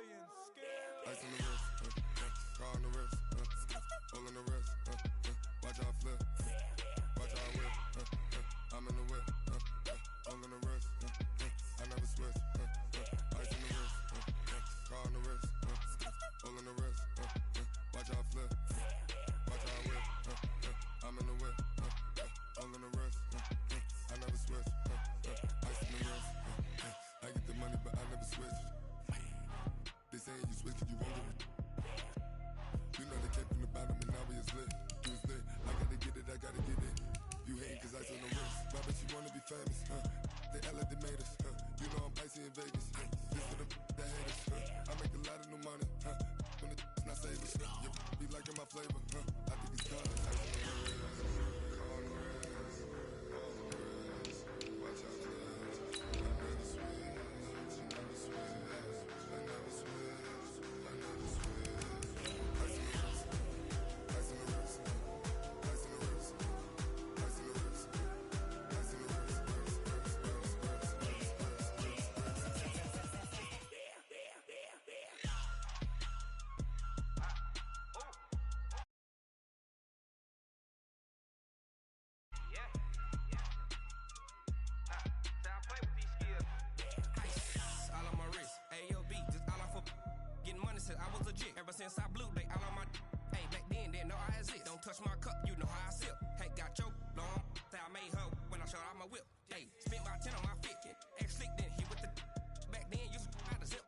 Ice on the wrist, car on the wrist, all on the wrist, watch out flip, watch out whip, I'm in the whip, all on the wrist, I never switch, ice on the wrist, car on the wrist, all on the wrist, watch out flip, watch out whip, I'm in the whip, all on the wrist, I never switch, ice on the wrist, I get the money but I never switch. They saying you switch cause you won't get it. You know they came from the bottom and now we is lit. You was lit, I gotta get it, I gotta get it. You hating cause ice on the wrist. Why bet you wanna be famous, They act like they made us, You know I'm icy in Vegas, This for the that hate us, I make a lot of new money, When the not savers, You be liking my flavor, I think it's called ice on the wrist. On the wrist, on the wrist. Watch out for this. I never switch, you never switch. Ever since I blew, they all on my hey, back then, didn't know I exist. Don't touch my cup, you know how I sip. Hey, got your long, say I made her when I showed out my whip. Hey, spent about 10 on my fit, ex-slick, then hit with the back then, used to out the zip.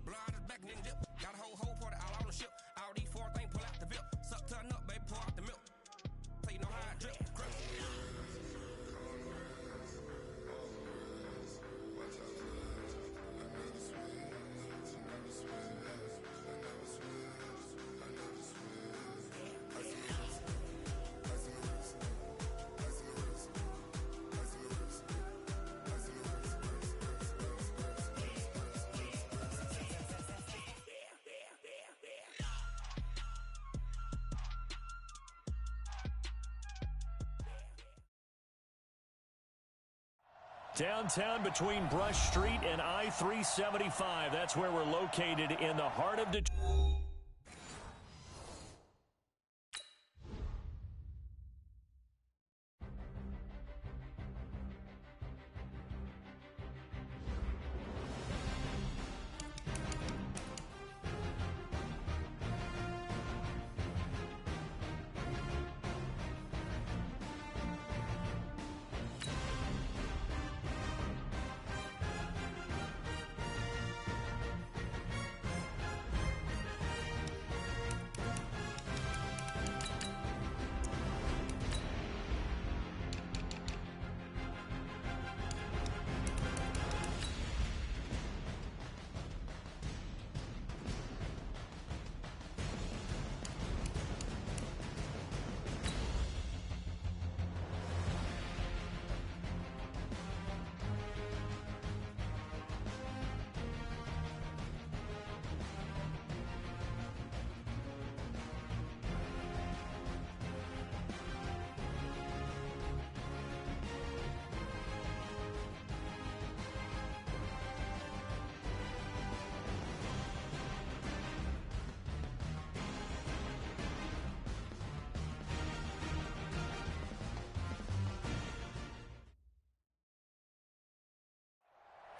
Blow out his back and then dip. Got a whole party all on the ship. All these four things, pull out the VIP. Suck, turn up, baby, pour out the milk. So you know how I drip. Crap. Downtown between Brush Street and I-375. That's where we're located in the heart of Detroit.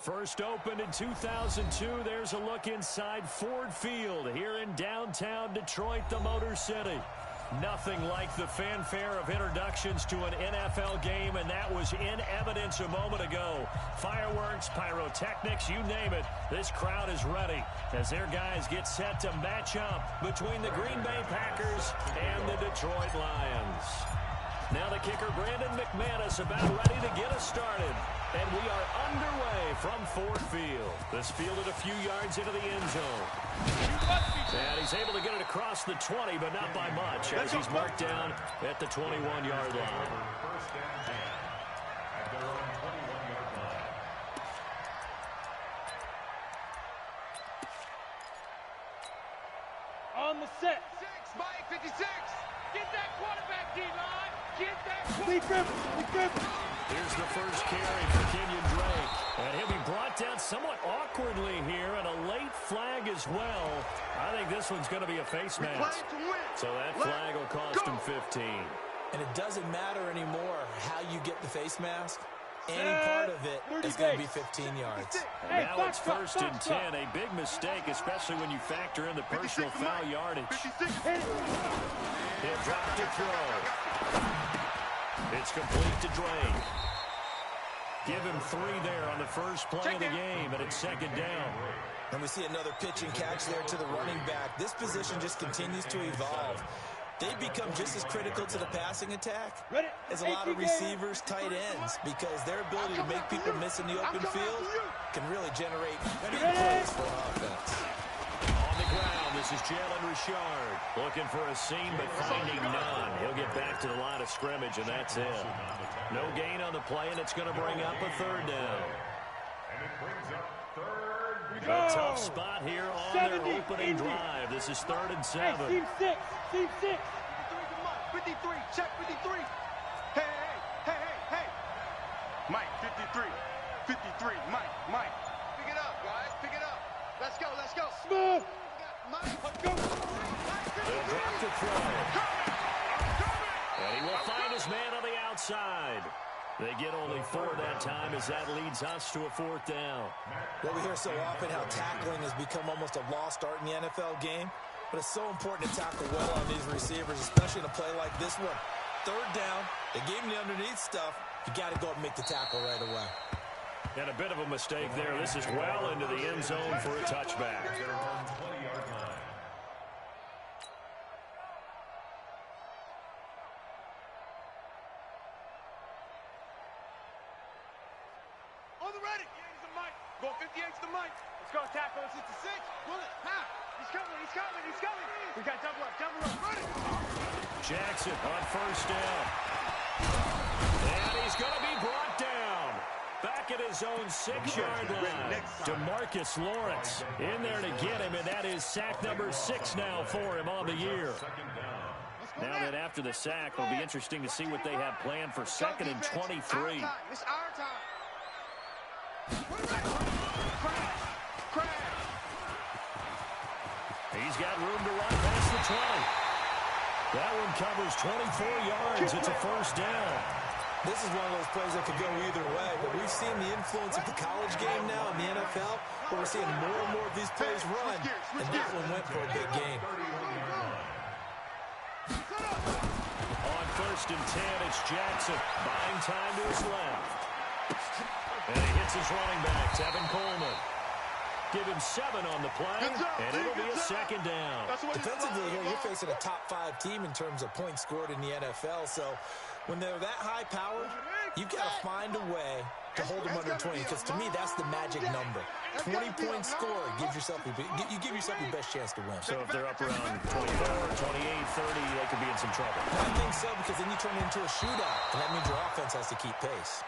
First opened in 2002, there's a look inside Ford Field here in downtown Detroit, the Motor City. Nothing like the fanfare of introductions to an NFL game, and that was in evidence a moment ago. Fireworks, pyrotechnics, you name it. This crowd is ready as their guys get set to match up between the Green Bay Packers and the Detroit Lions. Now the kicker, Brandon McManus, about ready to get us started. And we are underway from Ford Field. This fielded a few yards into the end zone. And he's able to get it across the 20, but not by much, as he's marked down at the 21-yard line. On the set. 6, Mike, 56. Get that quarterback, D-line. Get that quarterback. Here's the first carry for Kenyon Drake. And he'll be brought down somewhat awkwardly here, and a late flag is as well. I think this one's going to be a face mask. So that flag will cost him 15. And it doesn't matter anymore how you get the face mask. Any part of it is going to be 15 yards. And now it's 1st and 10. A big mistake, especially when you factor in the personal foul yardage. He'll drop to throw. It's complete to Drake. Give him 3 there on the first play of the game, and it's 2nd down. And we see another pitch and catch there to the running back. This position just continues to evolve. They become just as critical to the passing attack as a lot of receivers, tight ends, because their ability to make people miss in the open field can really generate big plays for offense. On the ground, this is Jalen Richard. Looking for a seam, but finding none. He'll get back to the line of scrimmage, and that's it. No gain on the play, and it's going to bring up a 3rd down. A tough spot here on their opening drive. This is 3rd and 7. Team 6. 53, check 53. Hey. Mike, 53, Mike. Pick it up, guys, pick it up. Let's go. Smooth. They'll drop to throw. And he will find his man on the outside. They get only 4 that time as that leads us to a 4th down. Well, we hear so often how tackling has become almost a lost art in the NFL game. But it's so important to tackle well on these receivers, especially in a play like this one. 3rd down, they gave him the underneath stuff. You got to go up and make the tackle right away. And a bit of a mistake there. This is well into the end zone for a touchback. On the ready. 58's the Mike. Go 58's the Mike. Let's go tackle at 66. Pull it. Ha. He's coming. We got double up. Ready. Jackson on 1st down. And he's going to be brought down. Back at his own 6-yard line. DeMarcus Lawrence in there to get him, and that is sack number 6 now for him on the year. Now that after the sack, it'll be interesting to see what they have planned for 2nd and 23. It's our time. Crash. He's got room to run past the 20. That one covers 24 yards. It's a 1st down. This is one of those plays that could go either way, but we've seen the influence of the college game now in the NFL, where we're seeing more and more of these plays run, and that one went for a big gain. On 1st and 10, it's Jackson buying time to his left. And he hits his running back, Tevin Coleman. Give him 7 on the play, and it'll be a 2nd down. Defensively here, you're facing a top-5 team in terms of points scored in the NFL, so when they're that high-powered, you've got to find a way to hold them under 20, because to me, that's the magic number. 20 points scored, you give yourself your best chance to win. So if they're up around 24, 28, 30, they could be in some trouble. I think so, because then you turn it into a shootout, and that means your offense has to keep pace.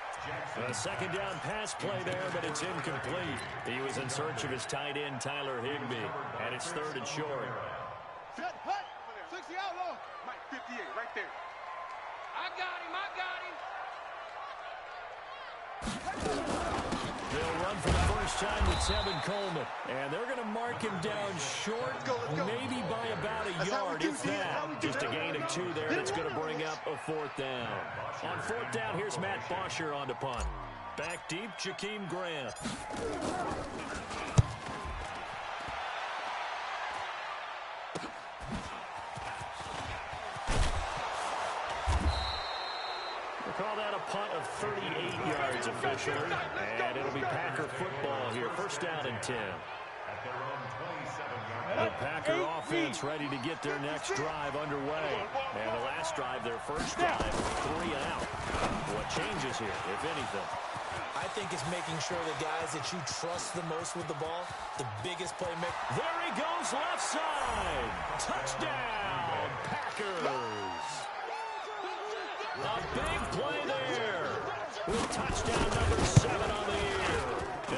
A 2nd down pass play there, but it's incomplete. He was in search of his tight end, Tyler Higbee, and it's 3rd and short. Set, hut. 60 out low. Mike, 58, right there. I got him. They'll run for the first time with Tevin Coleman, and they're going to mark him down short, maybe by about a yard, if that. Just a gain of 2 there, and it's going to bring up a 4th down. On 4th down, here's Matt Bosher on to punt. Back deep, Jakeem Grant. Call that a punt of 38 yards officially, and it'll be Packer football here. 1st down and 10. The Packer offense ready to get their next drive underway. And the last drive, their first drive, 3 and out. What changes here, if anything? I think it's making sure the guys that you trust the most with the ball, the biggest playmaker. There he goes, left side. Touchdown, Packers. A big play there with touchdown number 7 on the year,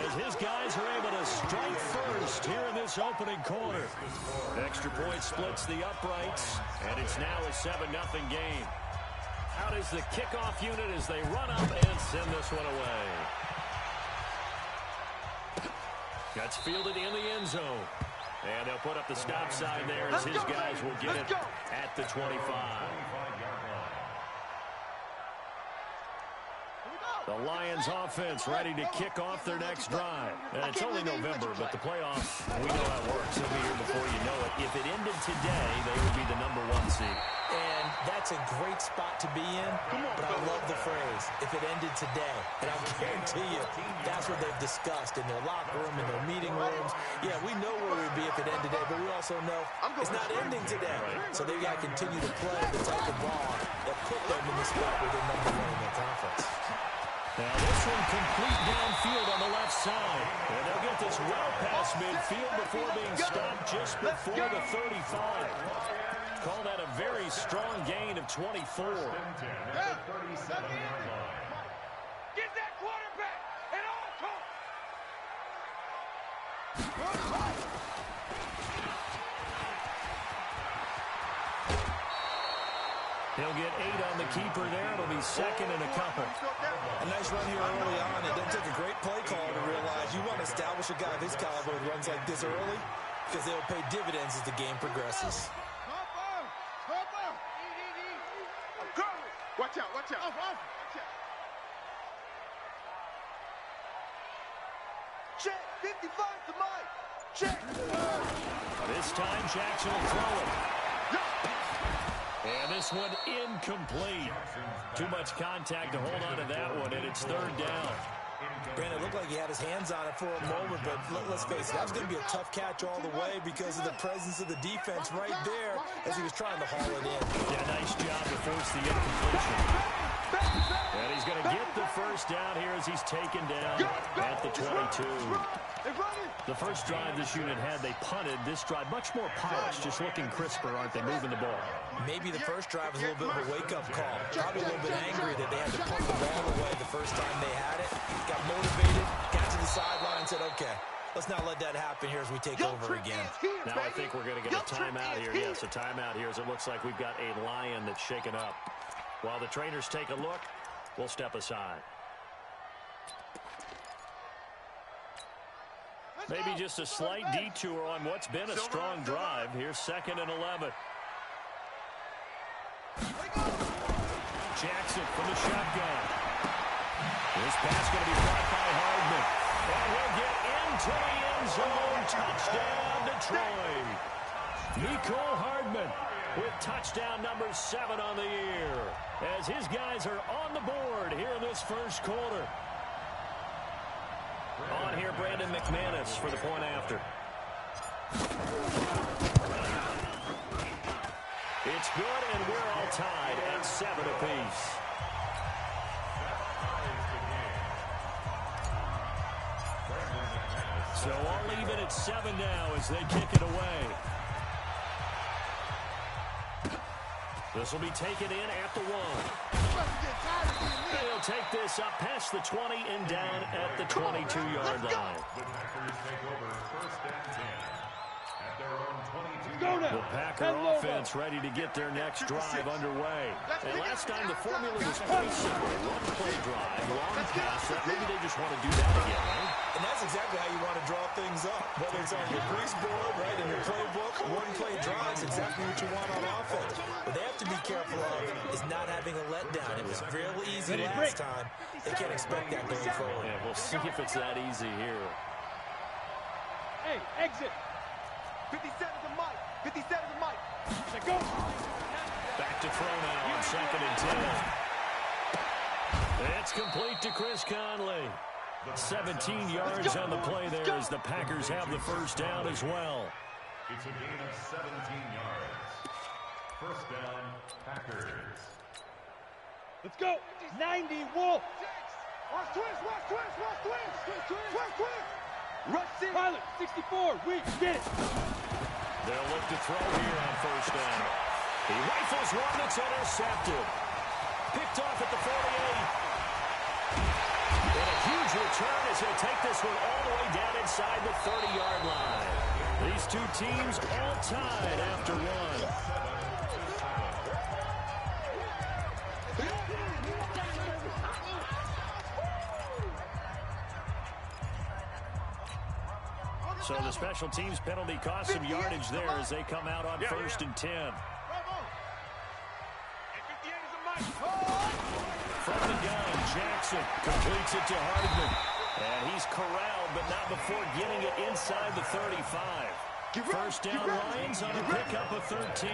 as his guys are able to strike first here in this opening quarter. Extra point splits the uprights, and it's now a 7-0 game. Out is the kickoff unit as they run up and send this one away. That's fielded in the end zone. And they'll put up the stop sign there as his guys will get it at the 25. The Lions offense ready to kick off their next drive. And it's only November, but the playoffs, we know how it works. It'll be here before you know it. If it ended today, they would be the #1 seed. And that's a great spot to be in, but I love the phrase, if it ended today. And I guarantee you, that's what they've discussed in their locker room, in their meeting rooms. Yeah, we know where we'd be if it ended today, but we also know it's not ending today. So they've got to continue to play the type of ball that put them in the spot where they're #1 in the conference. Now this one complete downfield on the left side. And they'll get this well past midfield before being stopped just before the 35. Call that a very strong gain of 24. Get that quarterback at all costs. He'll get 8 on the keeper there. It'll be second and a couple. A nice run here early on. It doesn't take a great play caller to realize you want to establish a guy of his caliber who runs like this early because they'll pay dividends as the game progresses. Watch out, watch out. Check, 55 to Mike. Check. This time Jackson will throw it. And this one incomplete. Too much contact to hold on to that one, and it's 3rd down. Brandon, it looked like he had his hands on it for a moment, but let's face it, that was going to be a tough catch all the way because of the presence of the defense right there as he was trying to haul it in. Yeah, nice job to force the incompletion. And he's going to get the first down here as he's taken down at the 22. The first drive this unit had, they punted. This drive, much more polished, just looking crisper, aren't they, moving the ball? Maybe the first drive was a little bit of a wake-up call. Probably a little bit angry that they had to punt the ball away the first time they had it. Got motivated, got to the sideline, and said, okay, let's not let that happen here as we take over again. Now I think we're going to get a timeout here. Yes, a timeout here as it looks like we've got a Lion that's shaken up. While the trainers take a look, we'll step aside. Maybe just a slight detour on what's been a strong drive. Here's 2nd and 11. Jackson from the shotgun. This pass going to be brought by Hardman. And we'll get into the end zone. Touchdown, Detroit. Mecole Hardman with touchdown number 7 on the year as his guys are on the board here in this first quarter. On here, Brandon McManus for the point after. It's good, and we're all tied at 7 apiece. So all even at 7 now as they kick it away. This will be taken in at the 1. They'll take this up past the 20 and down at the 22-yard line. The Packer offense ready to get their next drive underway. And last time the formula was pretty simple. One play drive, long pass. Maybe they just want to do that again, right? And that's exactly how you want to draw things up. Whether it's on your grease board, right, in your playbook, one play drives, exactly what you want on offense. What they have to be careful of is not having a letdown. It was real easy last time. They can't expect that going forward. Yeah, we'll see if it's that easy here. Hey, exit. 57 to Mike. 57 to Mike. Go. Back to throw now on 2nd and 10. It's complete to Chris Conley. 17 yards on the play there as the Packers have the first down as well. It's a gain of 17 yards. First down, Packers. Let's go. 90, Wolf. Watch twist, watch twist, watch twist. Twist, twist. Rush in. Pilot, 64, weak, get it. They'll look to throw here on first down. He rifles one that's intercepted. Picked off at the 48. And a huge return as he'll take this one all the way down inside the 30-yard line. These two teams all tied after one. So the special teams penalty cost some yardage there as they come out on 1st and 10. From the gun, Jackson completes it to Hardman. And he's corralled, but not before getting it inside the 35. First down, Lions on a pickup of 13.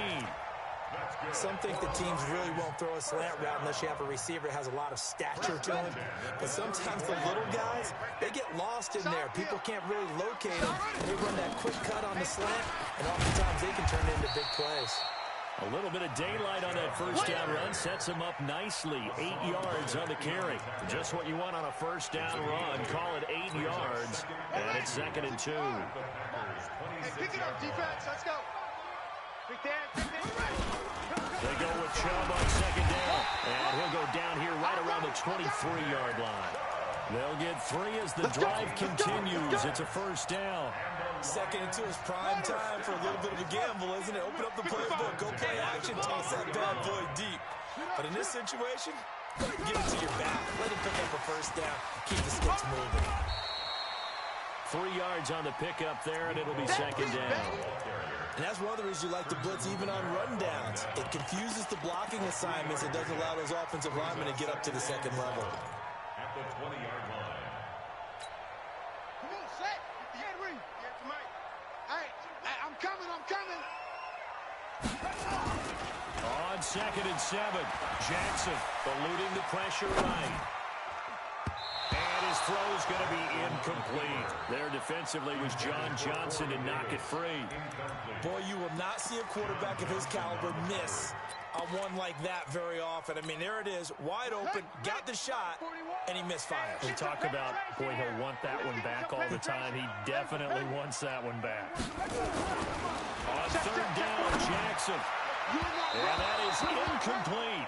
Some think the teams really won't throw a slant route unless you have a receiver that has a lot of stature to him. But sometimes the little guys, they get lost in there. People can't really locate them. They run that quick cut on the slant, and oftentimes they can turn it into big plays. A little bit of daylight on that first down run sets him up nicely. 8 yards on the carry. Just what you want on a first down run. Call it 8 yards, and it's 2nd and 2. Hey, pick it up, defense. Let's go. They go with Chubb on 2nd down, and he'll go down here right around the 23-yard line. They'll get 3 as the drive continues. It's a first down. 2nd and 2 is prime time for a little bit of a gamble, isn't it? Open up the playbook, go play action, toss that bad boy deep. But in this situation, give it to your back. Let him pick up a first down. Keep the sticks moving. 3 yards on the pickup there, and it'll be 2nd down. And that's one of the reasons you like to blitz even on rundowns. It confuses the blocking assignments. It doesn't allow those offensive linemen to get up to the 2nd level. At the 20-yard line. Come on, set. Henry. Get to Mike. Hey, I'm coming. On 2nd and 7, Jackson eluding the pressure right. And his throw is going to be incomplete. There defensively was John Johnson to knock it free. Boy, you will not see a quarterback of his caliber miss on one like that very often. I mean, there it is, wide open, got the shot, and he misfires. We talk about, boy, he'll want that one back all the time. He definitely wants that one back. On 3rd down, Jackson. And that is incomplete.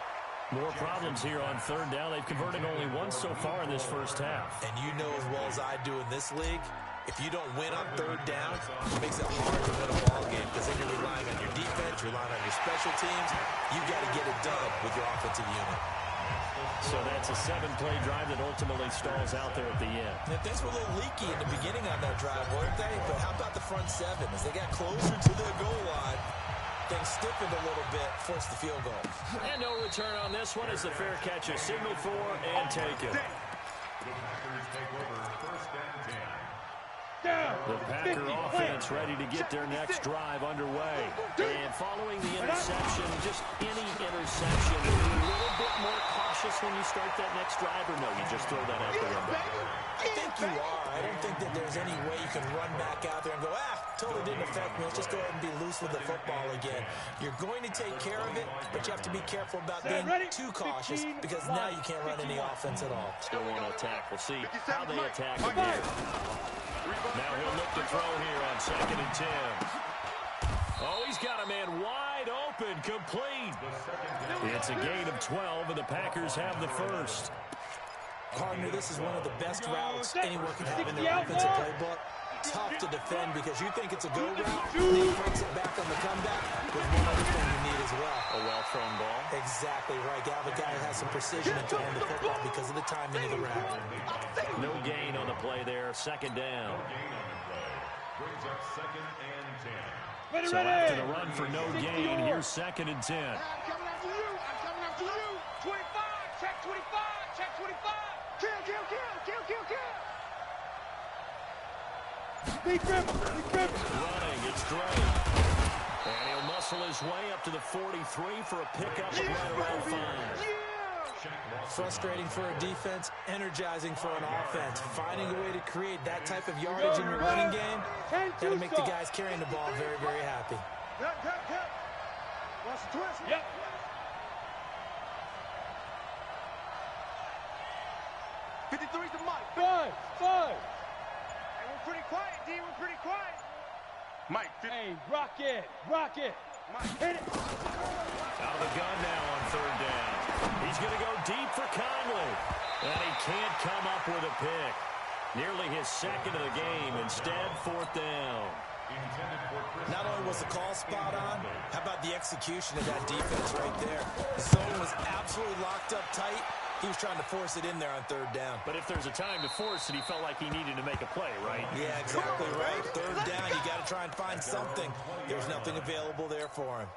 More problems here on 3rd down. They've converted only once so far in this first half. And you know as well as I do in this league, if you don't win on 3rd down, it makes it hard to win a ball game because then you're relying on your defense, relying on your special teams. You've got to get it done with your offensive unit. So that's a 7-play drive that ultimately stalls out there at the end. And things were a little leaky in the beginning on that drive, weren't they? But how about the front 7? As they got closer to their goal line, things stiffened a little bit, forced the field goal. And no return on this one as the fair catch is signaled for and taken. The Packers take over 1st and 10. The Packer offense ready to get their next drive underway. And following the interception, just any interception, are you a little bit more cautious when you start that next drive, or no, you just throw that out the window? I think you are. I don't think that there's any way you can run back out there and go, totally didn't affect me. Let's just go ahead and be loose with the football again. You're going to take care of it, but you have to be careful about being too cautious because now you can't run any offense at all. Still want to attack. We'll see how they attack it here. Now he'll look to throw here on 2nd and 10. Oh, he's got a man wide open, complete. It's a gain of 12, and the Packers have the first. Partner, this is one of the best routes anyone can have in their offensive playbook. Tough to defend because you think it's a go route, and he breaks it back on the comeback. There's one other thing you need as well. A well-thrown ball. Exactly right. You have a guy who has some precision in throwing the football because of the timing of the route. No gain on the play there. 2nd down. No gain on the play. Brings up 2nd and 10. So after the run for no gain, here's 2nd and 10. I'm coming after you. 25. Check 25. Check 25. Kill. Big grip. Running, it's Gray. And he'll muscle his way up to the 43 for a pickup of right around 5. Frustrating for a defense, energizing for an offense. Finding a way to create that type of yardage in your running game, that'll make the guys carrying the ball very, very happy. Cut. Watch the twist. Yep. 53's the mic. 5. Hey, we're pretty quiet, D. We're pretty quiet. Mike. Hey, rock it. Mike, hit it. Out of the gun now on 3rd down. He's going to go deep for Conley. And he can't come up with a pick. Nearly his 2nd of the game. Instead, 4th down. Not only was the call spot on, how about the execution of that defense right there? The zone was absolutely locked up tight, He was trying to force it in there on third down. But if there's a time to force it, he felt like he needed to make a play, right? Yeah, exactly right. Third down, you got to try and find something. There's nothing available there for him.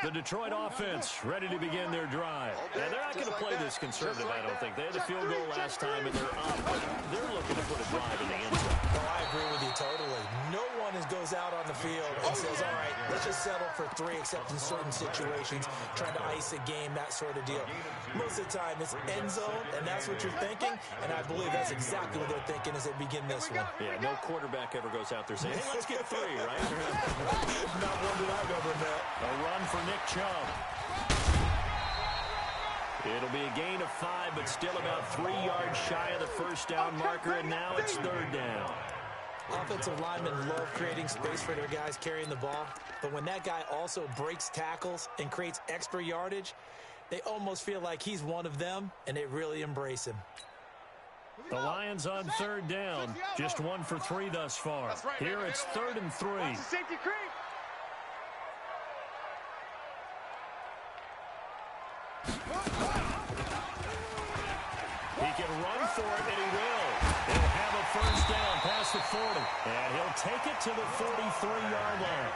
The Detroit offense ready to begin their drive. Now, they're not going to play this conservative, I don't think. They had a field goal last time, and they're up. But they're looking to put a drive in the end zone. Oh, I agree with you totally. No one goes out on the field and says, all right, let's just settle for 3, except in certain situations, trying to ice a game, that sort of deal. Most of the time, it's end zone, and that's what you're thinking, and I believe that's exactly what they're thinking as they begin this one. Yeah, no quarterback ever goes out there saying, hey, let's get 3, right? Not one that I've ever met. A run for Nick Chubb. It'll be a gain of 5, but still about 3 yards shy of the first down marker, and now it's third down. Offensive linemen love creating space for their guys carrying the ball, but when that guy also breaks tackles and creates extra yardage, they almost feel like he's one of them, and they really embrace him. The Lions on third down, just 1 for 3 thus far. Here it's 3rd and 3. Safety creep. He can run for it, and he will. He'll have a first down past the 40, and he'll take it to the 43-yard line.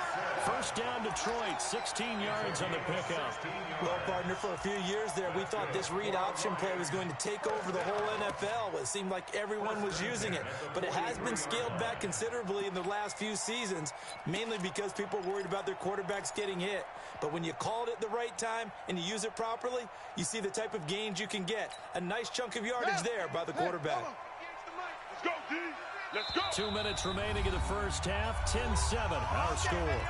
First down, Detroit, 16 yards on the pickup. Well, partner, for a few years there, we thought this read option play was going to take over the whole NFL. It seemed like everyone was using it, but it has been scaled back considerably in the last few seasons, mainly because people are worried about their quarterbacks getting hit. But when you call it at the right time and you use it properly, you see the type of gains you can get. A nice chunk of yardage there by the quarterback. Let's go, D. Let's go. 2 minutes remaining in the first half. 10-7, our score.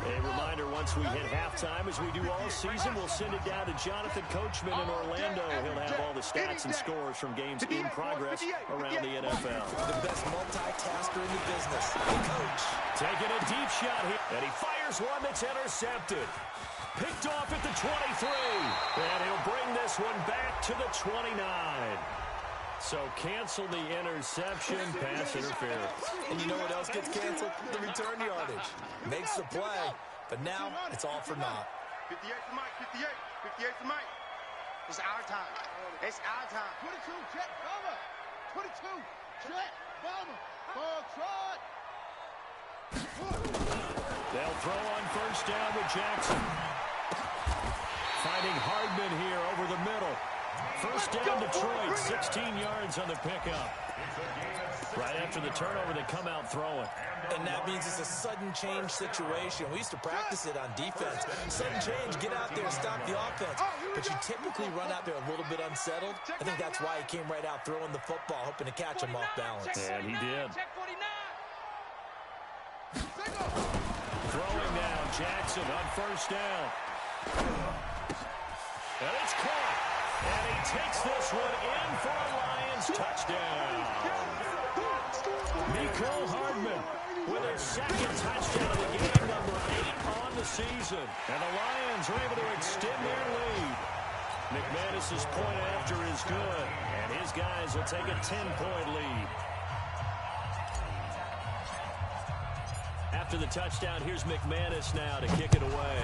A reminder, once we hit halftime, as we do all season, we'll send it down to Jonathan Coachman in Orlando. He'll have all the stats and scores from games in progress around the NFL. The best multitasker in the business, the coach. Taking a deep shot here, and he fires one that's intercepted. Picked off at the 23, and he'll bring this one back to the 29. So cancel the interception, pass interference. And you know what else gets canceled? The return yardage. Makes the play, but now it's all for naught. 58 to Mike, 58. 58 to Mike. It's our time. It's our time. 22, check, Bama. 22, check, Bama. Ball trot. They'll throw on first down with Jackson. Finding Hardman here over the middle. First down, Detroit, 16 yards on the pickup. Right after the turnover, they come out throwing. And that means it's a sudden change situation. We used to practice it on defense. Sudden change, get out there, stop the offense. But you typically run out there a little bit unsettled. I think that's why he came right out throwing the football, hoping to catch him off balance. And he did. Throwing now, Jackson on first down. And it's caught. And he takes this one in for a Lions touchdown. Mecole Hardman with a second touchdown of the game, number 8 on the season. And the Lions are able to extend their lead. McManus's point after is good, and his guys will take a 10-point lead. After the touchdown, here's McManus now to kick it away.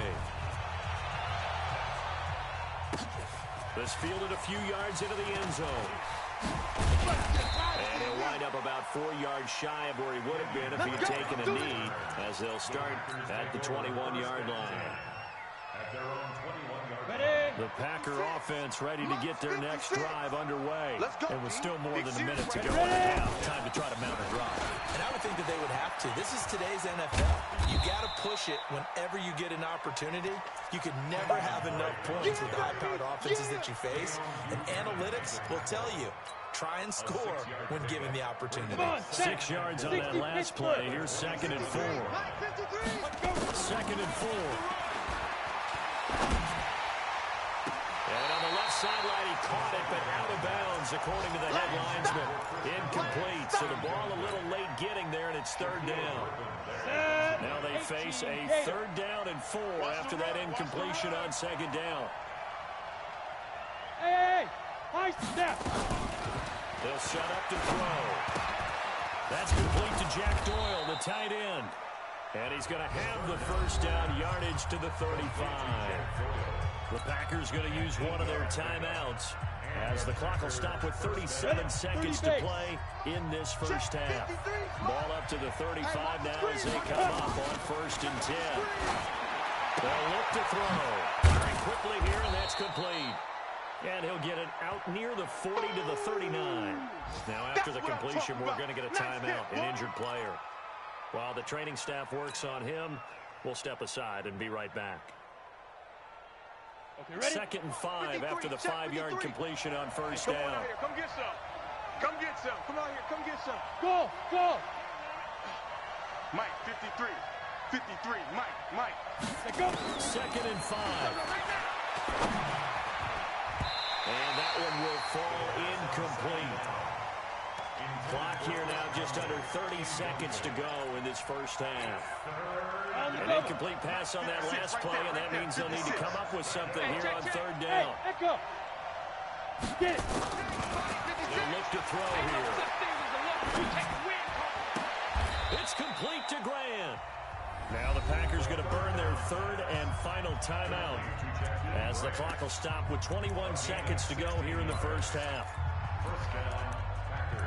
This fielded a few yards into the end zone. And he'll wind up about 4 yards shy of where he would have been if he had taken a knee, as they'll start at the 21-yard line. The Packer offense ready to get their next drive underway. And with still more than a minute to go in the half, time to try to mount a drive. And I would think that they would have to. This is today's NFL. You got to push it whenever you get an opportunity. You could never have enough points with the high-powered offenses that you face. And analytics will tell you, try and score when given the opportunity. 6 yards on that last play. Here's 2nd and 4. 2nd and 4. And on the left sideline, he caught it, but out of bounds, according to the head linesman. Incomplete, so the ball a little late getting there, and it's 3rd down. Now they face a 3rd down and 4 after that incompletion on 2nd down. Hey, nice step. They'll set up to throw. That's complete to Jack Doyle, the tight end. And he's going to have the first down yardage to the 35. The Packers going to use one of their timeouts as the clock will stop with 37 seconds to play in this first half. Ball up to the 35 now as they come up on 1st and 10. They'll look to throw very quickly here, and that's complete. And he'll get it out near the 40 to the 39. Now after the completion, we're going to get a timeout, an injured player. While the training staff works on him, we'll step aside and be right back. Okay, 2nd and 5 after the 5-yard completion on 1st Come down. on here. Come get some. Come get some. Come on here. Come get some. Go. Go. Mike, 53. 53. Mike. Let's go. 2nd and 5. And that one will fall incomplete. Clock here now just under 30 seconds to go in this first half. An incomplete pass on that last play, and that means they'll need to come up with something here on 3rd down. Get it. They'll look to throw here. It's complete to Grant. Now the Packers going to burn their 3rd and final timeout as the clock will stop with 21 seconds to go here in the first half. First down, Packers.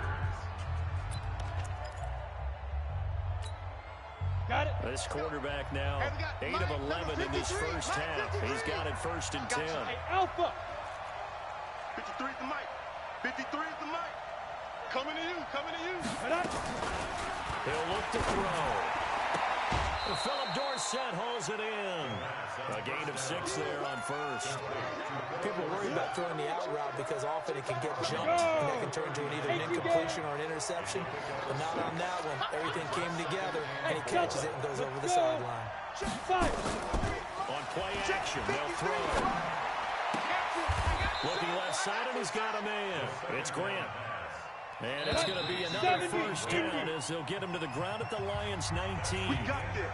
Got it. This quarterback now 8 of 11 in this first half. He's got it 1st and 10. Hey, Alpha. 53 is the mic. 53 is the mic. Coming to you. Coming to you. He'll look to throw. Philip Dorsett hauls it in. A gain of 6 there on 1st. People worry about throwing the out route because often it can get jumped and that can turn into either an incompletion or an interception. But not on that one. Everything came together and he catches it and goes over the sideline. On play action, they'll throw. Looking left side, and he's got a man. It's Grant. And it's going to be another first down as they'll get him to the ground at the Lions' 19. We got this.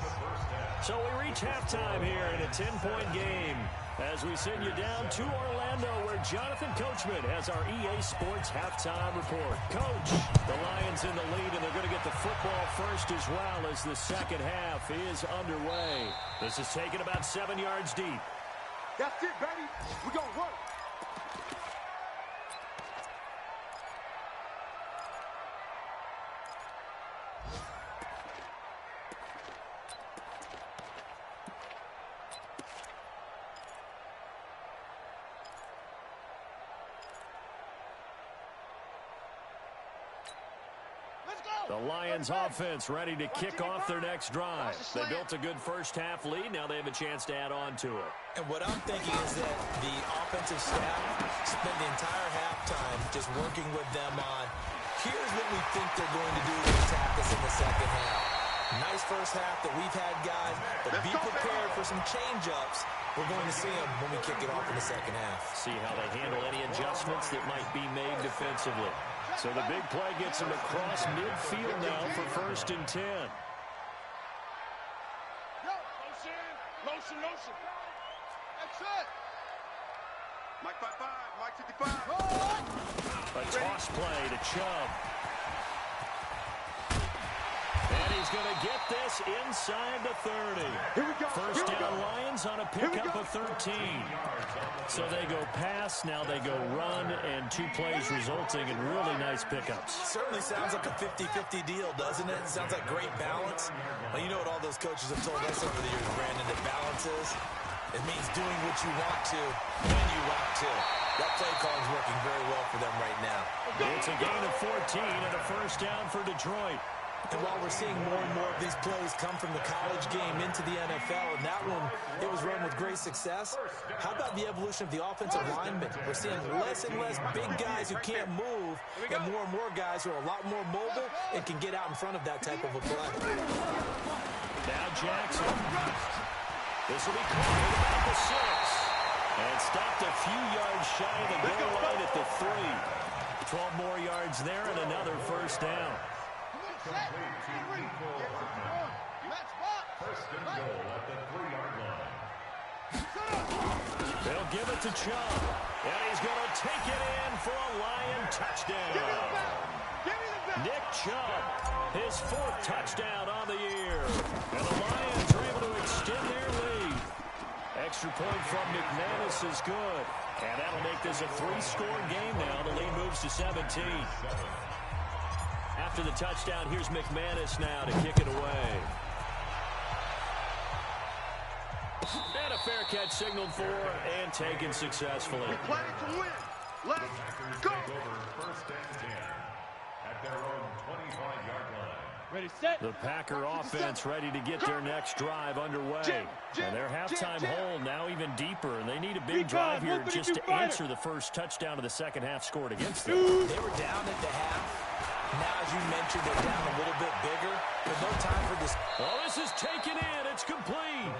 So we reach halftime here in a 10-point game as we send you down to Orlando where Jonathan Coachman has our EA Sports halftime report. Coach, the Lions in the lead, and they're going to get the football first as well as the second half is underway. This is taken about 7 yards deep. That's it, baby. We're going to work. The Lions offense ready to kick off their next drive. They built a good first half lead. Now they have a chance to add on to it. And what I'm thinking is that the offensive staff spent the entire halftime just working with them on, here's what we think they're going to do to attack us in the second half. Nice first half that we've had, guys, but be prepared for some change-ups. We're going to see them when we kick it off in the second half. See how they handle any adjustments that might be made defensively. So the big play gets them across midfield now for 1st and 10. Motion. That's it. Mike 55, Mike 55. A toss play to Chubb. And he's going to get this inside the 30. Here we go. First down Lions on a pickup of 13. So they go pass, now they go run, and 2 plays resulting in really nice pickups. Certainly sounds like a 50-50 deal, doesn't it? Sounds like great balance. Well, you know what all those coaches have told us over the years, Brandon, that balance is? It means doing what you want to, when you want to. That play call is working very well for them right now. It's a gain of 14 and a first down for Detroit. And while we're seeing more and more of these plays come from the college game into the NFL, and that one, it was run with great success, how about the evolution of the offensive linemen? We're seeing less and less big guys who can't move, and more guys who are a lot more mobile and can get out in front of that type of a play. Now Jackson. This will be caught at about the 6. And stopped a few yards shy of the goal line at the 3. 12 more yards there and another first down. First and goal at the 3-yard line. They'll give it to Chubb. And he's going to take it in for a Lion touchdown. Nick Chubb, his 4th touchdown on the year. And the Lions are able to extend their lead. Extra point from McManus is good. And that'll make this a 3-score game now. The lead moves to 17. After the touchdown, here's McManus now to kick it away. And a fair catch signaled for and taken successfully. We play to win. Let's go. First and 10 at their own 25-yard line. Ready, set. The Packer offense ready to get their next drive underway. And their halftime hole now even deeper, and they need a big drive here just to answer the first touchdown of the second half scored against them. They were down at the half. Now, as you mentioned, they're down a little bit bigger. There's no time for this. Oh, this is taken in. It's complete.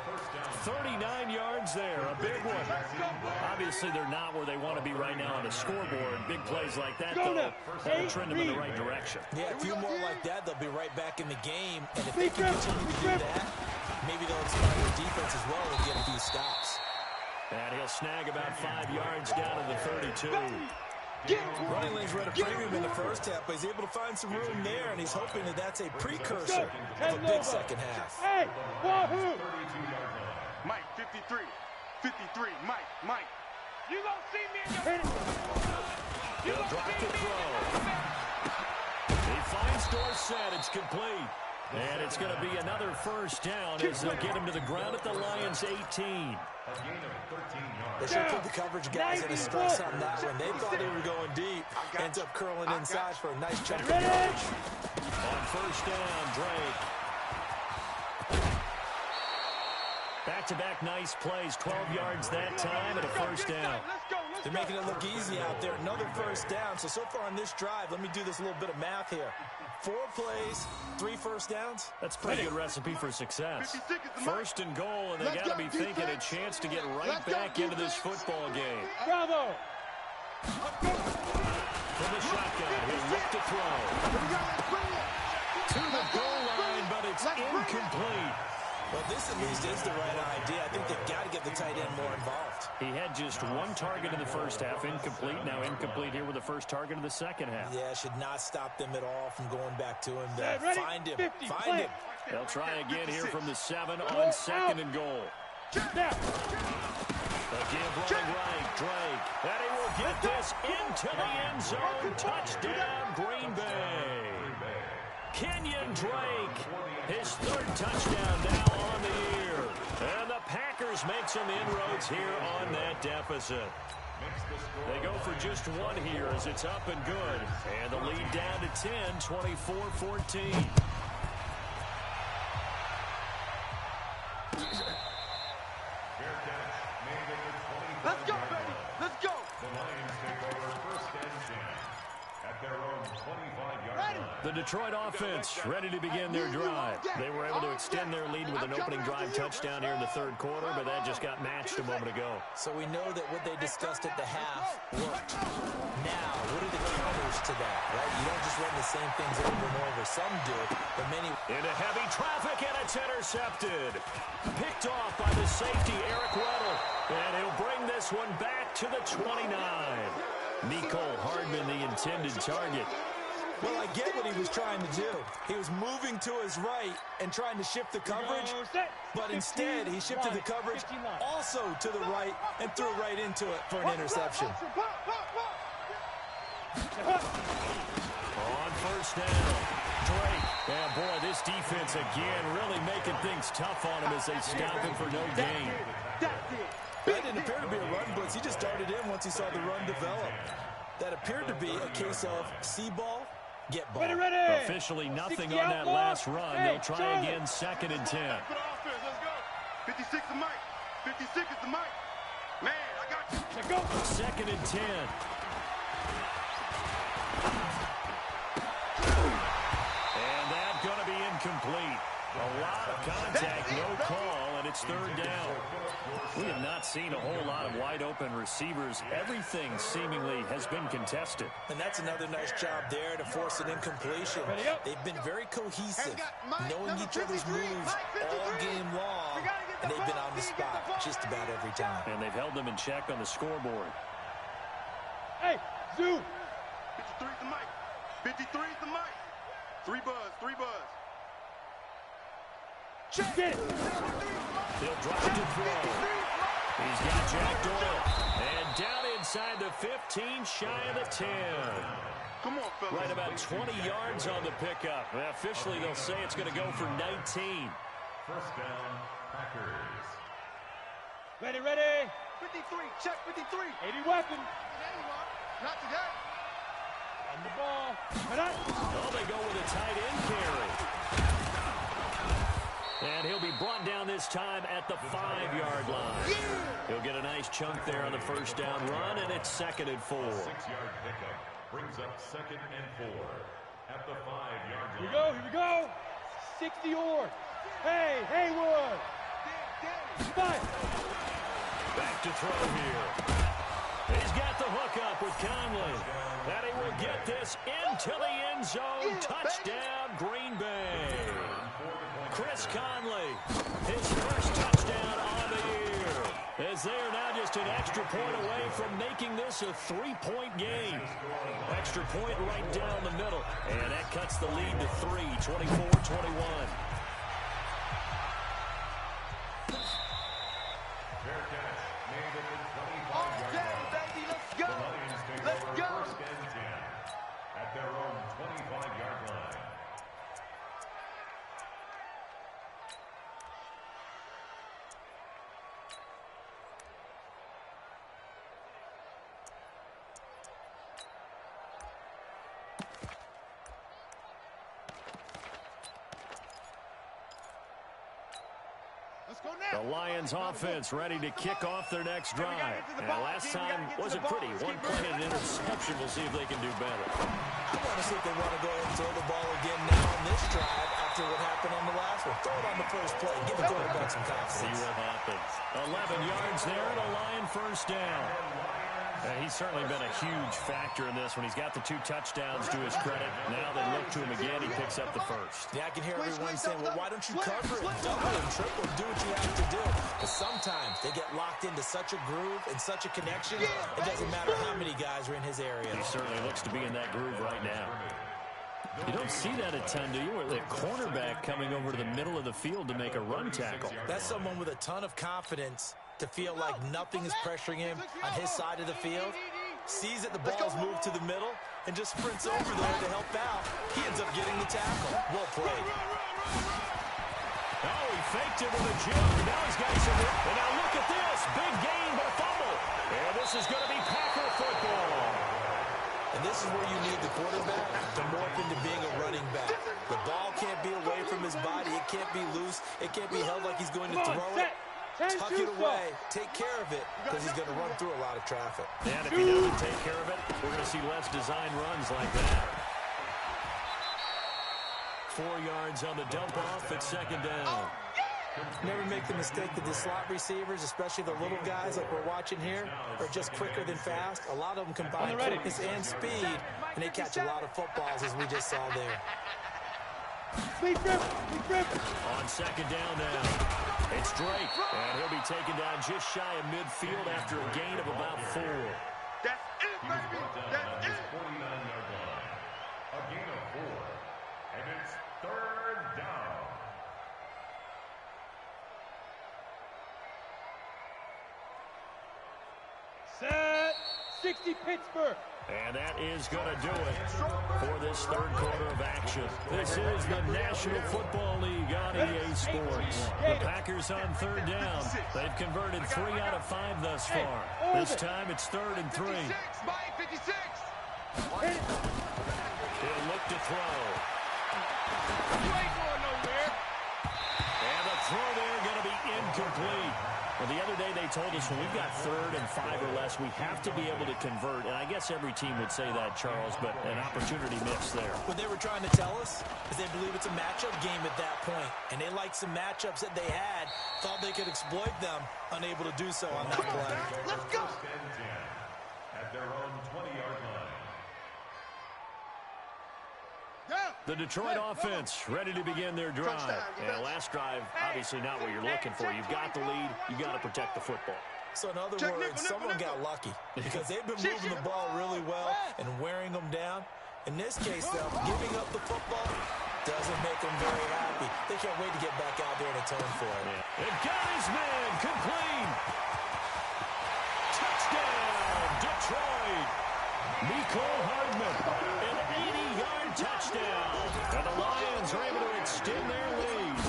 39 yards there. A big one. Obviously, they're not where they want to be right now on the scoreboard. Big plays like that, though, that'll trend them in the right direction. Yeah, a few more like that, they'll be right back in the game. And if they can continue to do that, maybe they'll inspire their defense as well and get a few stops. And he'll snag about 5 yards down to the 32. Running lanes were at a premium in the first half, but he's able to find some room there, and he's hoping that that's a precursor of a big second half. Hey, wahoo! Mike, 53. 53, Mike. You gonna see me in your... He'll drop the throw. He finds Dorsett. It's complete. And it's going to be another first down as they'll get him to the ground at the Lions' 18. They should put the coverage guys in a stress on that one. They thought they were going deep. Ends up curling inside for a nice chunk of yardage. On first down, Drake. Back-to-back nice plays, 12 yards that time and a first down. They're making it look easy out there. Another first down. So far on this drive, let me do this little bit of math here. 4 plays, 3 first downs. That's a pretty good recipe for success. First and goal, and they got to be thinking a chance to get right back into this football game. Bravo! From the shotgun, he'll look to throw. To the goal line, but it's incomplete. Well, this at least is the right idea. I think they've got to get the tight end more involved. He had just 1 target in the first half, incomplete. Now incomplete here with the first target of the second half. Yeah, should not stop them at all from going back to him there. Find him. Find him. They'll try again here from the 7 on second and goal. Again, running right, Drake. And he will get this into the end zone. Touchdown, Green Bay. Kenyon Drake, his 3rd touchdown now on the year. And the Packers make some inroads here on that deficit. They go for just 1 here as it's up and good. And the lead down to 10, 24-14. Let's go, baby! Let's go! The Lions take over first and 10 at their own 25-yard line. The Detroit offense ready to begin their drive. They were able to extend their lead with an opening drive touchdown here in the 3rd quarter, but that just got matched a moment ago. So we know that what they discussed at the half worked. Now, what are the counters to that, right? You don't just run the same things over and over. Some do, but many... Into heavy traffic, and it's intercepted. Picked off by the safety, Eric Weddle. And he'll bring this one back to the 29. Nicole Hardman, the intended target. Well, I get what he was trying to do. He was moving to his right and trying to shift the coverage, but instead he shifted the coverage also to the right and threw right into it for an interception. On first down, Drake. Yeah, boy, this defense again really making things tough on him as they stop him for no gain. That didn't appear to be a run blitz. He just darted in once he saw the run develop. That appeared to be a case of see ball, get ball. Ready. Officially nothing on that last run. They'll try again, 2nd and 10. Let's go. 56 is Mike. 56 is the Mike. Man, I got you. Let's go. 2nd and 10. And that's going to be incomplete. A lot of contact, no call, and it's 3rd down. We have not seen a whole lot of wide-open receivers. Everything seemingly has been contested. And that's another nice job there to force an incompletion. They've been very cohesive, knowing each other's moves all game long, and they've been on the spot just about every time. And they've held them in check on the scoreboard. Hey, Zoo. 53 to Mike. 53 is the mic. 3 buzz, 3 buzz. Check it. He'll drop to throw. He's got Jack Doyle. And down inside the 15, shy of the 10. Come on, fellas. Right about 20 yards on the pickup. Officially, they'll say it's going to go for 19. First down, Packers. Ready, ready. 53, check 53. 80 weapon. Not today. On the ball. Oh, they go with a tight end carry. And he'll be brought down this time at the 5-yard line. He'll get a nice chunk there on the first down run, and it's 2nd and 4. 6-yard pickup brings up 2nd and 4 at the 5-yard line. Here we go. 60 yards. Hey, Haywood. Spike. Back to throw here. He's got the hook up with Conley. And he will get this into the end zone. Touchdown, Green Bay. Chris Conley, his first touchdown on the year. As they are now just an extra point away from making this a 3-point game. Extra point right down the middle. And that cuts the lead to 3, 24-21. At their own 25-yard line. The Lions offense ready to kick off their next drive. Now, last time wasn't pretty. One play and an interception. We'll see if they can do better. I want to see if they want to go ahead and throw the ball again now on this drive after what happened on the last one. Throw it on the first play. Give the quarterback some confidence. See what happens. 11 yards there and a Lion first down. He's certainly been a huge factor in this when he's got the 2 touchdowns to his credit. Now they look to him again. He picks up the first. Yeah, I can hear everyone saying, well, why don't you cover it? Double and triple and do what you have to do. But sometimes they get locked into such a groove and such a connection, it doesn't matter how many guys are in his area. He certainly looks to be in that groove right now. You don't see that a ton, do you? Where the cornerback coming over to the middle of the field to make a run tackle. That's someone with a ton of confidence to feel like nothing is pressuring him on his side of the field, sees that the ball's moved to the middle, and just sprints over there to help out. He ends up getting the tackle. Well played. Oh, he faked it with a jump. Now he's got some. And now look at this. Big gain, but a fumble. And this is going to be Packer football. And this is where you need the quarterback to morph into being a running back. The ball can't be away from his body. It can't be loose. It can't be held like he's going to throw it. Tuck it away, take care of it, because he's going to run through a lot of traffic. And if he doesn't take care of it, we're going to see less design runs like that. 4 yards on the dump off at 2nd down. Never make the mistake that the slot receivers, especially the little guys like we're watching here, are just quicker than fast. A lot of them combine quickness and speed, and they catch a lot of footballs, as we just saw there. On 2nd down now. It's Drake, and he'll be taken down just shy of midfield after a gain of about 4. That's it, baby. That's it. 49-yard line. A gain of 4. And it's 3rd down. Set. 60 Pittsburgh. And that is going to do it for this 3rd quarter of action. This is the National Football League on EA Sports. The Packers on 3rd down. They've converted 3 out of 5 thus far. This time it's 3rd and 3. 56. He'll look to throw. You ain't going nowhere. And the throw there going to be incomplete. Well, the other day they told us when we've got 3rd and 5 or less, we have to be able to convert. And I guess every team would say that, Charles, but an opportunity missed there. What they were trying to tell us is they believe it's a matchup game at that point. And they liked some matchups that they had, thought they could exploit them, unable to do so on that play. Let's go. At their own 20-yard line. The Detroit offense ready to begin their drive. And last drive, obviously not what you're looking for. You've got the lead. You've got to protect the football. So in other words, someone got lucky because they've been moving the ball really well and wearing them down. In this case, though, giving up the football doesn't make them very happy. They can't wait to get back out there and atone for it. Yeah. And got his man, complete. Touchdown, Detroit. Nicole Hardman, an 80-yard touchdown. And the Lions are able to extend their lead.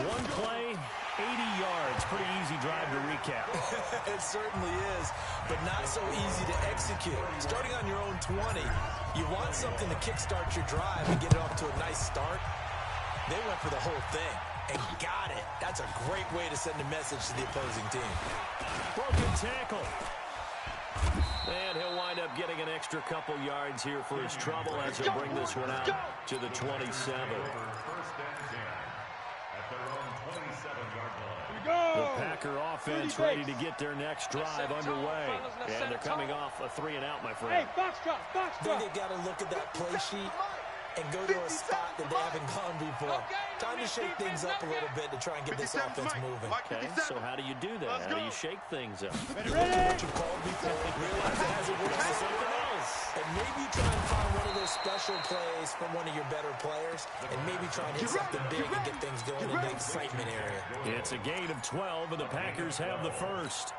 One play, 80 yards. Pretty easy drive to recap. It certainly is, but not so easy to execute. Starting on your own 20, you want something to kickstart your drive and get it off to a nice start. They went for the whole thing and got it. That's a great way to send a message to the opposing team. Broken tackle. And he'll wind up getting an extra couple yards here for his trouble as he'll bring this one out to the 27. First and 10 at their own 27-yard line. The Packer offense ready to get their next drive underway. And they're coming off a 3-and-out, my friend. Hey, box drop, box I think drop. they got to look at that play sheet and go to a spot that they haven't gone before. Time to shake things up a little bit to try and get this offense moving. Okay, so how do you do that? How do you shake things up? What you called before, realize it hasn't worked for something else. And maybe try and find one of those special plays from one of your better players, and maybe try and hit something big and get things going in the excitement area. It's a gain of 12, and the Packers have the first.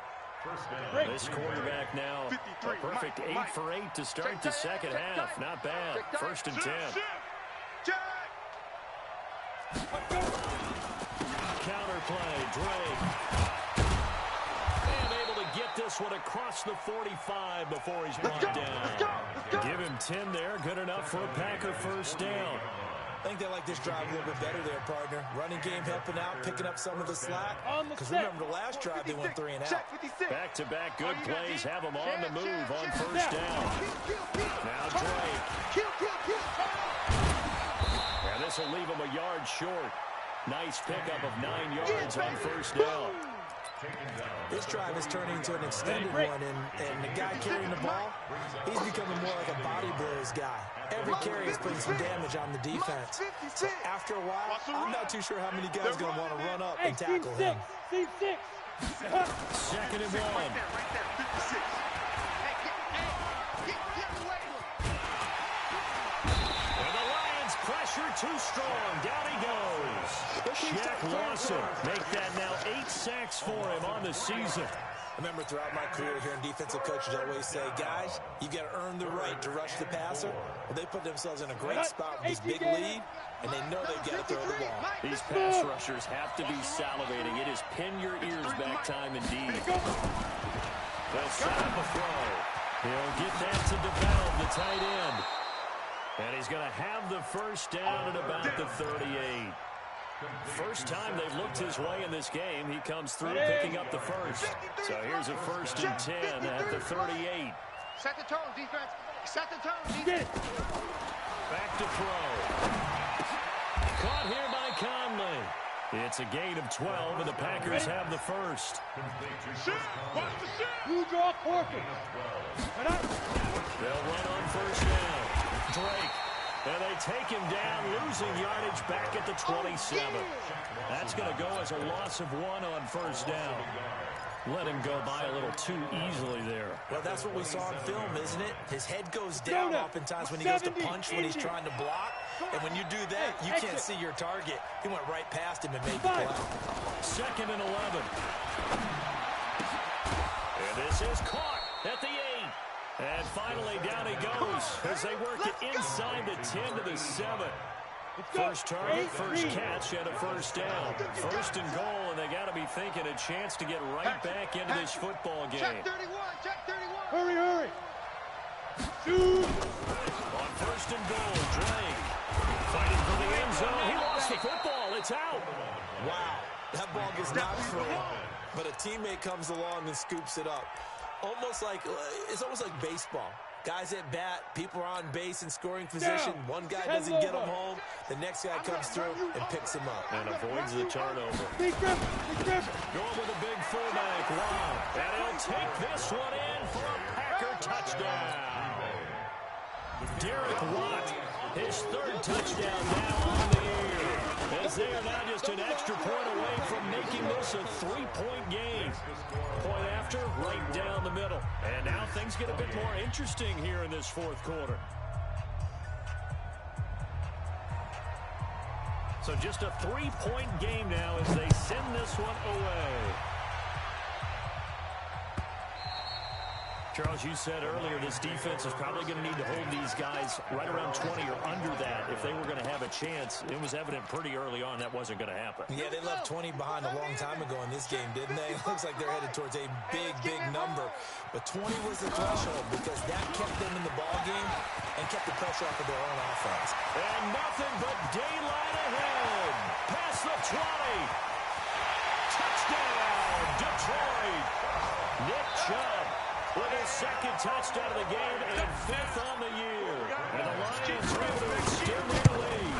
This quarterback now a perfect 8 for 8 to start the second half. Not bad. First and 10. Counterplay, Drake. And able to get this one across the 45 before he's brought down. Give him 10 there. Good enough for a Packer first down. I think they like this drive a little bit better there, partner. Running game helping out, picking up some of the slack. Because remember, the last drive they went 3-and-out. Back-to-back good plays have him on the move on first down. Now Drake. And this will leave him a yard short. Nice pickup of 9 yards on first down. This drive is turning into an extended one, and the guy carrying the ball, he's becoming more like a body blows guy. Every carry is putting some damage on the defense. So after a while, I'm not too sure how many guys are going to want to run up and tackle him. Second and 1. Pressure too strong. Down he goes. Jack Lawson make that now 8 sacks for him on the season. I remember throughout my career here in defensive coaches always say, guys, you've got to earn the right to rush the passer. Well, they put themselves in a great spot with this big lead, and they know they've got to throw the ball. These pass rushers have to be salivating. It is pin your ears back time indeed. They'll set up a throw. He'll get that to DeValve, the tight end. And he's going to have the first down at about the 38. First time they've looked his way in this game. He comes through picking up the first. So here's a first and 10 at the 38. Set the tone, defense. Set the tone, defense. Back to throw. Caught here by Conley. It's a gain of 12, and the Packers have the first. You draw Corker. They'll run on first down. Drake. And they take him down, losing yardage back at the 27. That's going to go as a loss of 1 on first down. Let him go by a little too easily there. Well, that's what we saw on film, isn't it? His head goes down oftentimes when he goes to punch, when he's trying to block. And when you do that, you can't see your target. He went right past him and made the play. Second and 11. And this is caught at the 8. And finally, down he goes as they work it inside the 10 to the 7. First target, first catch, and a first down. First and goal, and they got to be thinking a chance to get right back into this football game. Check 31, check 31. Hurry. Shoot. On first and goal, Drake fighting for the end zone. He lost the football. It's out. Wow, that ball gets knocked free, but a teammate comes along and scoops it up. It's almost like baseball. Guys at bat, people are on base in scoring position. One guy doesn't get them home. The next guy comes through and picks him up. And avoids the turnover. Big grip. Going with a big fullback. Wow. And he'll take this one in for a Packer touchdown. Derek Watt, his third touchdown now on the year. As they are now just an extra point away from making this a 3-point game. Point after center, right down the middle. And now things get a bit more interesting here in this fourth quarter. So just a 3-point game now as they send this one away. Charles, you said earlier this defense is probably going to need to hold these guys right around 20 or under that if they were going to have a chance. It was evident pretty early on that wasn't going to happen. Yeah, they left 20 behind a long time ago in this game, didn't they? It looks like they're headed towards a big, big number. But 20 was the threshold because that kept them in the ball game and kept the pressure off of their own offense. And nothing but daylight ahead. Past the 20. Touchdown, Detroit. Nick Chubb with his second touchdown of the game and 5th on the year. And the Lions are able to extend their lead.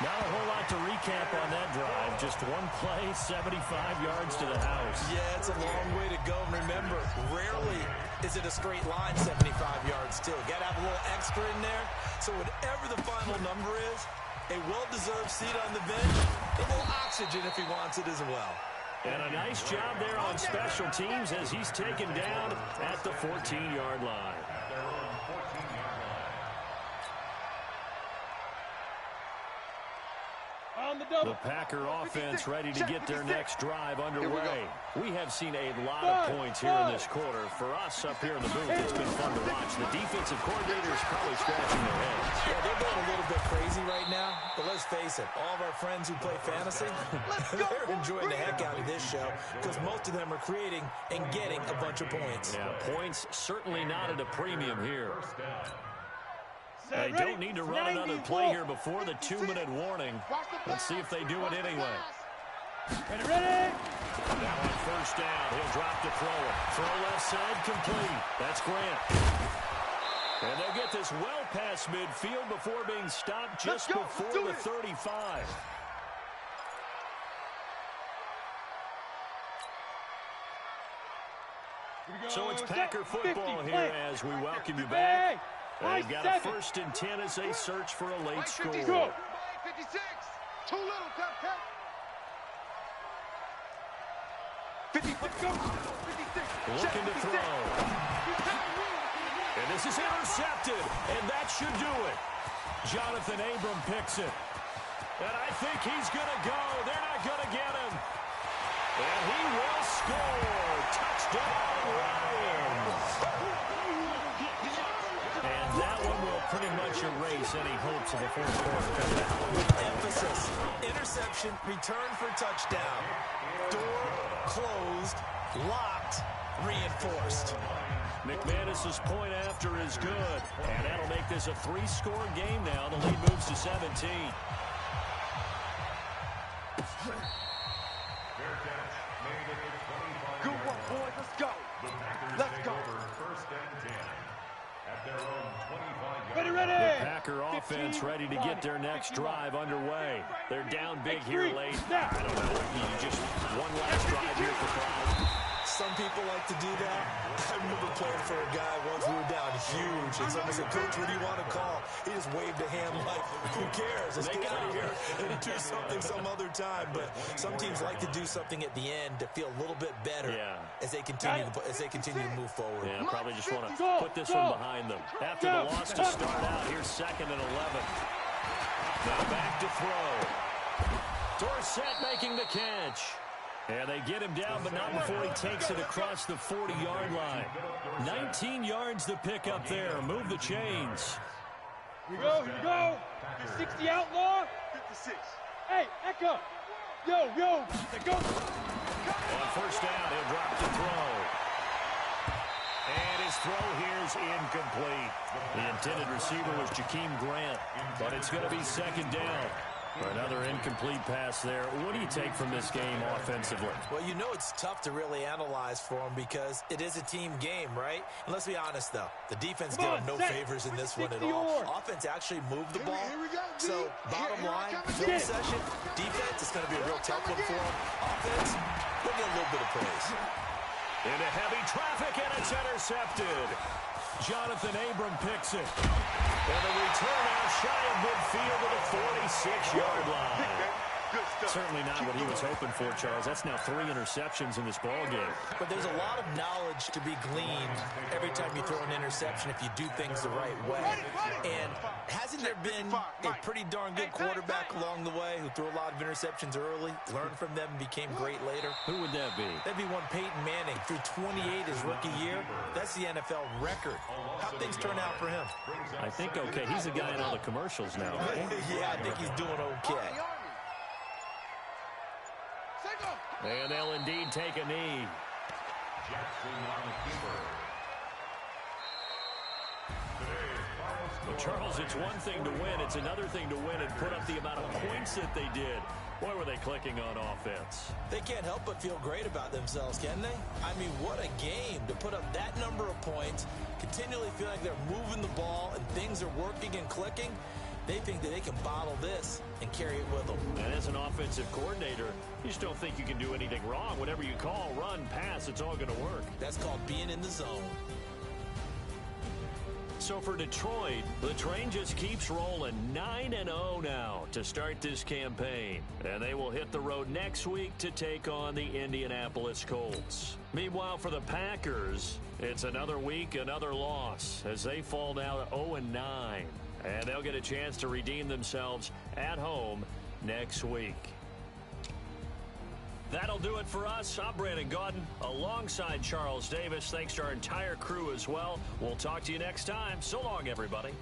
Not a whole lot to recap on that drive. Just one play, 75 yards to the house. Yeah, it's a long way to go. And remember, rarely is it a straight line 75 yards, too. Got to have a little extra in there. So whatever the final number is, a well-deserved seat on the bench, a little oxygen if he wants it as well. And a nice job there on special teams as he's taken down at the 14-yard line. The Packer offense ready to get their next drive underway. We have seen a lot of points here in this quarter. For us up here in the booth, it's been fun to watch. The defensive coordinators probably scratching their heads. Yeah, they're going a little bit crazy right now. But let's face it, all of our friends who play fantasy, they're enjoying the heck out of this show because most of them are creating and getting a bunch of points. Yeah, points certainly not at a premium here. They don't need to run another play here before the 2-minute warning. Let's see if they do it anyway. Ready? Now on first down, he'll drop to throw it. Throw left side complete. That's Grant. And they'll get this well past midfield before being stopped just before the 35. So it's Packer football here as we welcome you back. They've got a 1st and 10 as they search for a late score. 56. Too little, Cap. 50. Let's go. 56. Looking to throw. And this is intercepted. And that should do it. Jonathan Abram picks it. And I think he's going to go. They're not going to get him. And he will score. Touchdown, Lions. And that one will pretty much erase any hopes of a fourth quarter. Emphasis. Interception, return for touchdown. Door closed, locked, reinforced. McManus's point after is good. And that'll make this a 3-score game now. The lead moves to 17. Good one, boys. Let's go. Let's go. First and 10 at their own 25-yard line. The Packer offense ready to get their next drive underway. They're down big here late. I don't know. Just one last drive here for Clyde. Some people like to do that. I remember playing for a guy once. We were down huge. And someone said, "Coach, what do you want to call?" He just waved a hand like, "Who cares? Let's get out of here and do something some other time." But some teams like to do something at the end to feel a little bit better as they continue to move forward. Yeah, probably just want to put this one behind them. After the loss to start out, here's 2nd and 11. Now back to throw. Dorsett making the catch. And they get him down, but not before he takes it across the 40-yard line. 19 yards to pick up there. Move the chains. Here we go. 60 outlaw. 56. Hey, Echo. Yo. Let's go. On first down, he'll drop to throw. And his throw here is incomplete. The intended receiver was Jakeem Grant, but it's going to be 2nd down. Another incomplete pass there. What do you take from this game offensively? Well, you know it's tough to really analyze for them because it is a team game, right? And let's be honest, though. The defense did them no favors in this one at all. Offense actually moved the ball. So, bottom line, film session, defense is going to be a real tough one for them. Offense, we'll get a little bit of praise. Into heavy traffic, and it's intercepted. Jonathan Abram picks it. And the return out shy of midfield to the 46-yard line. Good stuff. Certainly not what he was hoping for, Charles. That's now 3 interceptions in this ball game. But there's a lot of knowledge to be gleaned every time you throw an interception if you do things the right way. And hasn't there been a pretty darn good quarterback along the way who threw a lot of interceptions early, learned from them, and became great later? Who would that be? That'd be one Peyton Manning. Threw 28 his rookie year. That's the NFL record. How'd things turn out for him? I think okay. He's the guy in all the commercials now. Yeah, I think he's doing okay. And they'll indeed take a knee. Well, Charles, it's one thing to win. It's another thing to win and put up the amount of points that they did. Boy, were they clicking on offense. They can't help but feel great about themselves, can they? I mean, what a game to put up that number of points, continually feel like they're moving the ball and things are working and clicking. They think that they can bottle this and carry it with them. And as an offensive coordinator, you just don't think you can do anything wrong. Whatever you call, run, pass, it's all going to work. That's called being in the zone. So for Detroit, the train just keeps rolling 9-0 now to start this campaign. And they will hit the road next week to take on the Indianapolis Colts. Meanwhile, for the Packers, it's another week, another loss as they fall now to 0-9. And they'll get a chance to redeem themselves at home next week. That'll do it for us. I'm Brandon Gaudin alongside Charles Davis. Thanks to our entire crew as well. We'll talk to you next time. So long, everybody.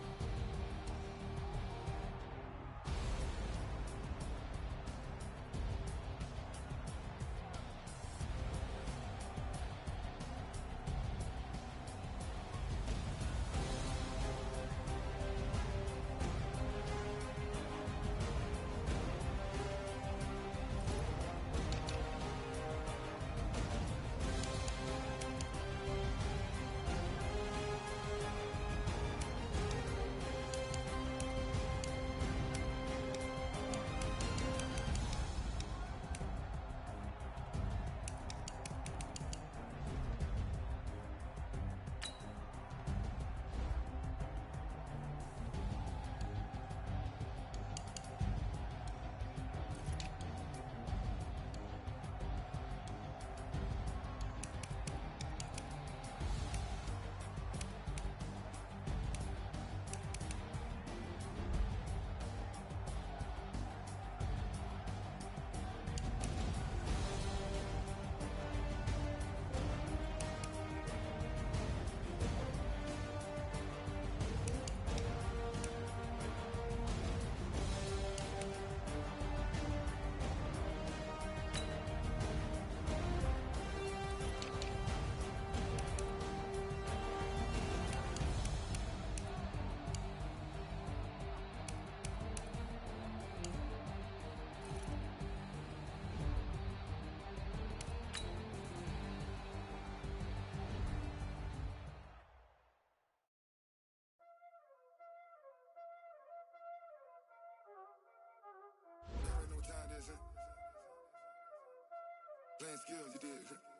Playing skills, you did. Playing skills.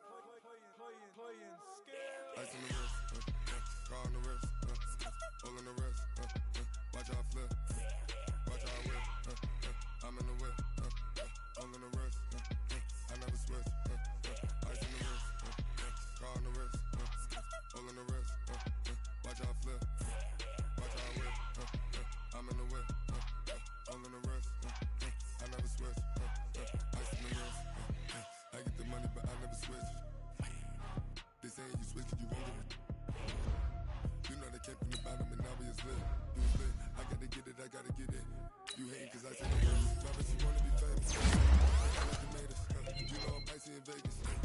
Ice on the wrist, car on the wrist, hole in the wrist, watch how I flip, watch how I whip, I'm in the whip, hole in the wrist, I never switch, ice on the wrist, car on the wrist, hole in the wrist, watch how I flip, watch how I whip, I'm in the whip, hole in the wrist, I never switch, ice on the wrist, I get the money but I never switch. They say you switch cause you won't get it. You know they came from the bottom and now we is lit. You was lit, I gotta get it, I gotta get it. You hating cause I said the words. My bitch, you wanna be famous. You know I'm icy in Vegas.